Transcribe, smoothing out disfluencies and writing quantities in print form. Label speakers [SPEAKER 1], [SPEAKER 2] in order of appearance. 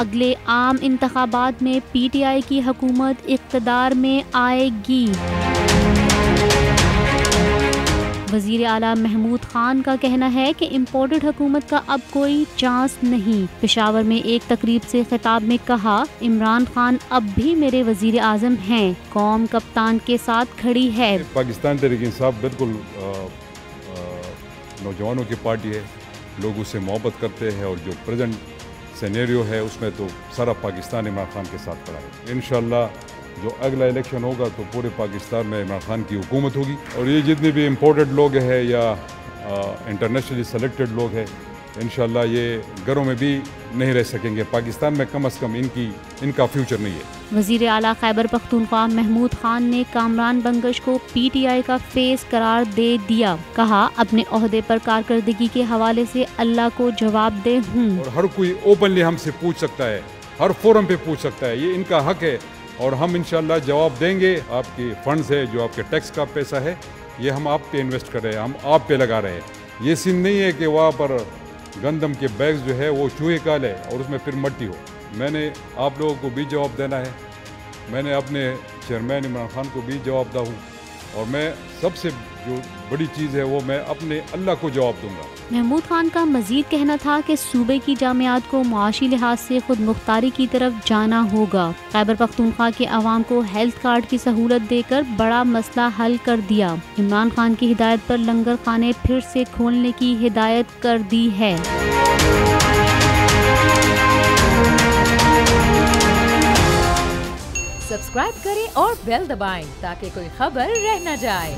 [SPEAKER 1] اگلے عام انتخابات میں پی ٹی آئی کی حکومت اقتدار میں آئے گی۔ وزیر اعلیٰ محمود خان کا کہنا ہے کہ امپورٹڈ حکومت کا اب کوئی چانس نہیں۔ پشاور میں ایک تقریب سے خطاب میں کہا، عمران خان اب بھی میرے وزیر اعظم ہیں، قوم کپتان کے ساتھ کھڑی ہے۔
[SPEAKER 2] پاکستان تحریک انصاف بالکل نوجوانوں کی پارٹی ہے، لوگ اس سے محبت کرتے ہیں، اور جو پریزنٹ سینیریو ہے اس میں تو سارا پاکستان عمران خان کے ساتھ کھڑا ہے۔ انشاءاللہ جو اگلا الیکشن ہوگا تو پورے پاکستان میں عمران خان کی حکومت ہوگی، اور یہ جتنے بھی امپورٹڈ لوگ ہیں یا انٹرنیشنلی سلیکٹڈ لوگ ہیں، انشاءاللہ یہ گھروں میں بھی نہیں رہ سکیں گے۔ پاکستان میں کم از کم ان کا فیوچر نہیں ہے۔
[SPEAKER 1] وزیر اعلیٰ خیبر پختونخوا محمود خان نے کامران بنگش کو پی ٹی آئی کا فیس قرار دے دیا۔ کہا، اپنے عہدے پر کارکردگی کے حوالے سے اللہ کو جواب دہ ہوں۔
[SPEAKER 2] اور ہر کوئی اوپنلی ہم سے پوچھ سکتا ہے، ہر فورم پہ پوچھ سکتا ہے، یہ ان کا حق ہے، اور ہم انشاءاللہ جواب دیں گے۔ آپ کی فنڈز ہے، جو آپ کے ٹیکس کا پیسہ ہے، یہ ہم آپ پہ انویسٹ کر رہے ہیں، ہم آپ پہ لگا رہے ہیں۔ یہ سین نہیں ہے کہ وہاں پر گندم کے بیگز جو ہے وہ چوہے کالے اور اس میں پھر مٹی ہو۔ میں نے آپ لوگوں کو بھی جواب دینا ہے، میں نے اپنے چیئرمین عمران خان کو بھی جواب دہ ہوں، اور میں سب سے جو بڑی چیز ہے وہ میں اپنے اللہ کو جواب دوں گا۔
[SPEAKER 1] محمود خان کا مزید کہنا تھا کہ صوبے کی جامعات کو معاشی لحاظ سے خود مختاری کی طرف جانا ہوگا۔ خیبر پختونخوا کے عوام کو ہیلتھ کارڈ کی سہولت دے کر بڑا مسئلہ حل کر دیا۔ عمران خان کی ہدایت پر لنگر خانے پھر سے کھولنے کی ہدایت کر دی ہے۔
[SPEAKER 3] سبسکرائب کریں اور بیل دبائیں تاکہ کوئی خبر رہ نہ جائے۔